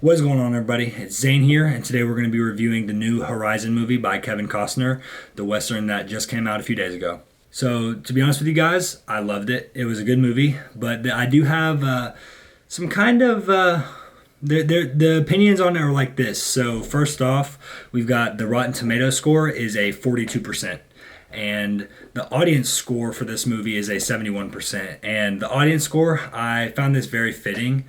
What's going on, everybody? It's Zane here, and today we're going to be reviewing the new Horizon movie by Kevin Costner, the Western that just came out a few days ago. So, to be honest with you guys, I loved it. It was a good movie, but I do have some kind of... the opinions on it are like this. So, first off, we've got the Rotten Tomatoes score is a 42%. And the audience score for this movie is a 71%. And the audience score, I found this very fitting.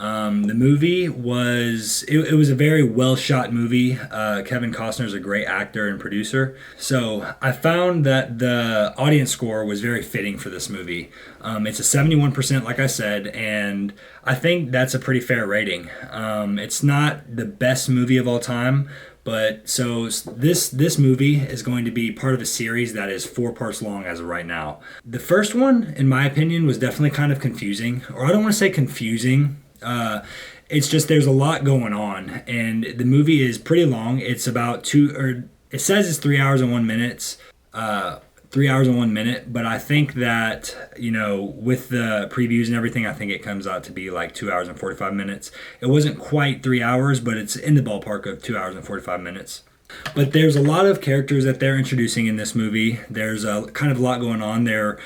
The movie was it was a very well shot movie. Kevin Costner is a great actor and producer, so I found that the audience score was very fitting for this movie. It's a 71%, like I said, and I think that's a pretty fair rating. It's not the best movie of all time, but so this movie is going to be part of a series that is 4 parts long as of right now. The first one, in my opinion, was definitely kind of confusing, or I don't want to say confusing. It's just there's a lot going on, and the movie is pretty long. It's about it says it's 3 hours and 1 minute. 3 hours and 1 minute, but I think that, with the previews and everything, I think it comes out to be like 2 hours and 45 minutes. It wasn't quite 3 hours, but it's in the ballpark of 2 hours and 45 minutes. But there's a lot of characters that they're introducing in this movie. There's a kind of a lot going on there.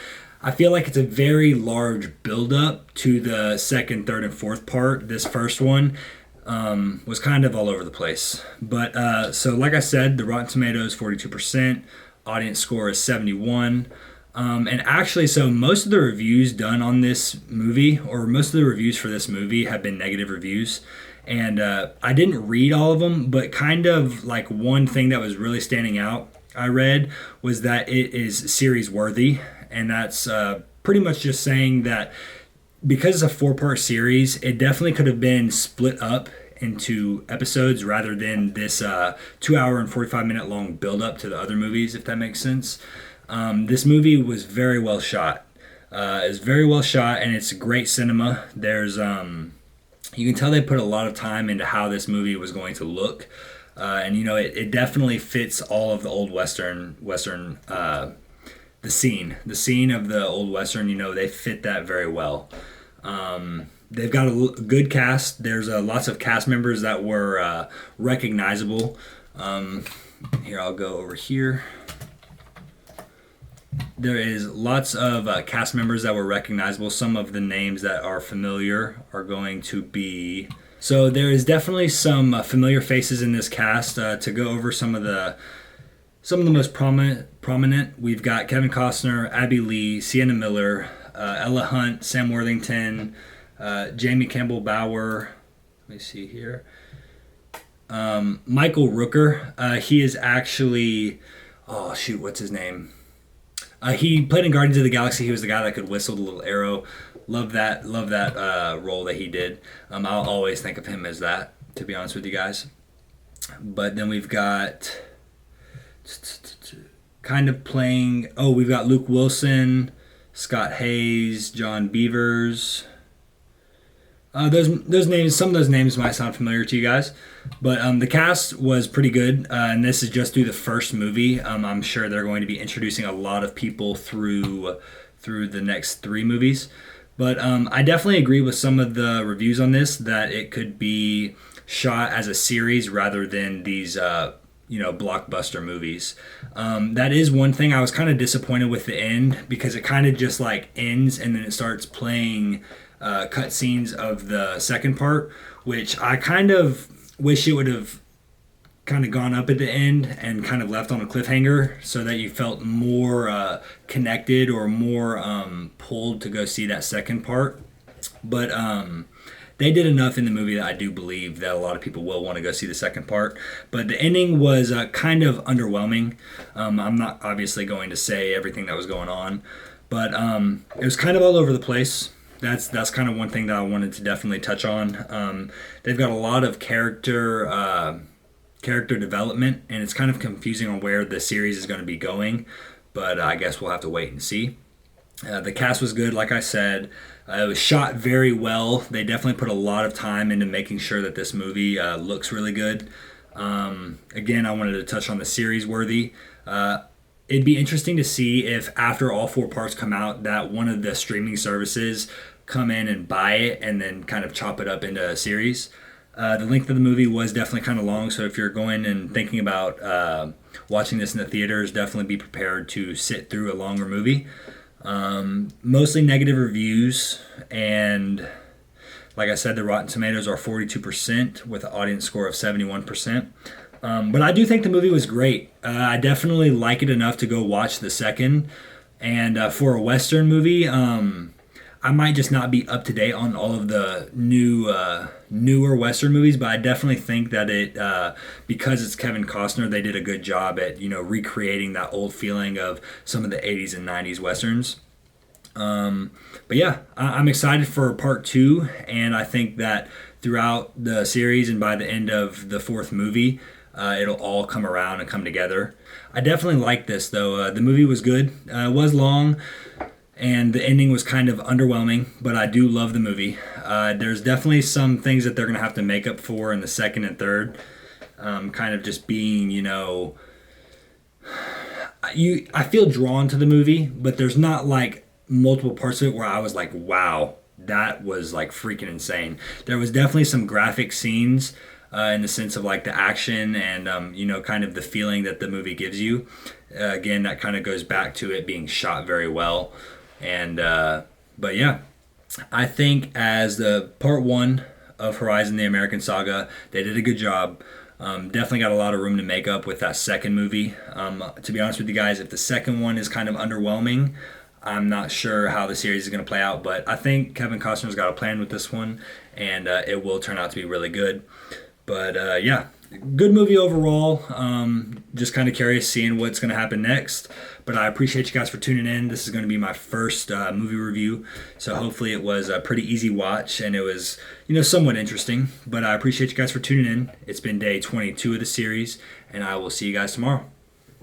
I feel like it's a very large build-up to the second, third, and fourth part. This first one was kind of all over the place. But so like I said, the Rotten Tomatoes 42%, audience score is 71. And actually, so most of the reviews done on this movie, or most of the reviews for this movie, have been negative reviews. And I didn't read all of them, but kind of like one thing that was really standing out I read was that it is series worthy. And that's pretty much just saying that because it's a 4-part series, it definitely could have been split up into episodes rather than this 2 hour and 45 minute long build up to the other movies, if that makes sense. This movie was very well shot. It's very well shot, and it's great cinema. There's you can tell they put a lot of time into how this movie was going to look. And it definitely fits all of the old Western the scene of the old Western, they fit that very well. They've got a good cast. There's lots of cast members that were recognizable. Here, I'll go over here. There is lots of cast members that were recognizable. Some of the names that are familiar are going to be... So there is definitely some familiar faces in this cast. To go over some of the most prominent, we've got Kevin Costner, Abby Lee, Sienna Miller, Ella Hunt, Sam Worthington, Jamie Campbell Bower. Let me see here. Michael Rooker. He is actually, what's his name? He played in Guardians of the Galaxy. He was the guy that could whistle the little arrow. Love that role that he did. I'll always think of him as that, to be honest with you guys. But then we've got kind of playing... we've got Luke Wilson, Scott Hayes, John Beavers. Those names, some of those names might sound familiar to you guys, but the cast was pretty good, and this is just through the first movie. I'm sure they're going to be introducing a lot of people through the next 3 movies. But I definitely agree with some of the reviews on this, that it could be shot as a series rather than these blockbuster movies. That is one thing I was kind of disappointed with the end, because it kind of just like ends and then it starts playing cut scenes of the second part, which I kind of wish it would have kind of gone up at the end and kind of left on a cliffhanger so that you felt more connected or more pulled to go see that second part. But they did enough in the movie that I do believe that a lot of people will want to go see the second part. But the ending was kind of underwhelming. I'm not obviously going to say everything that was going on, but it was kind of all over the place. That's kind of one thing that I wanted to definitely touch on. They've got a lot of character development, and it's kind of confusing on where the series is going to be going, but I guess we'll have to wait and see. The cast was good, like I said. It was shot very well. They definitely put a lot of time into making sure that this movie looks really good. Again, I wanted to touch on the series worthy. It'd be interesting to see if after all 4 parts come out that one of the streaming services come in and buy it and then kind of chop it up into a series. The length of the movie was definitely kind of long, so if you're going and thinking about watching this in the theaters, definitely be prepared to sit through a longer movie. Mostly negative reviews, and like I said, the Rotten Tomatoes are 42% with an audience score of 71%. But I do think the movie was great. I definitely like it enough to go watch the second. And for a Western movie, I might just not be up to date on all of the newer Western movies, but I definitely think that because it's Kevin Costner, they did a good job at recreating that old feeling of some of the 80s and 90s Westerns. But yeah, I'm excited for part 2, and I think that throughout the series and by the end of the 4th movie, it'll all come around and come together. I definitely like this though. The movie was good. It was long, and the ending was kind of underwhelming, but I do love the movie. There's definitely some things that they're going to have to make up for in the second and third. Kind of just being, I feel drawn to the movie, but there's not like multiple parts of it where I was like, wow, that was like freaking insane. There was definitely some graphic scenes in the sense of like the action and, kind of the feeling that the movie gives you. Again, that kind of goes back to it being shot very well. And but yeah, I think as the part 1 of Horizon the American Saga, they did a good job. Definitely got a lot of room to make up with that second movie. To be honest with you guys, if the second one is kind of underwhelming, I'm not sure how the series is going to play out, but I think Kevin Costner's got a plan with this one, and it will turn out to be really good. But yeah, good movie overall. Just kind of curious seeing what's going to happen next. But I appreciate you guys for tuning in. This is going to be my first movie review, so hopefully it was a pretty easy watch and it was, somewhat interesting. But I appreciate you guys for tuning in. It's been day 22 of the series, and I will see you guys tomorrow.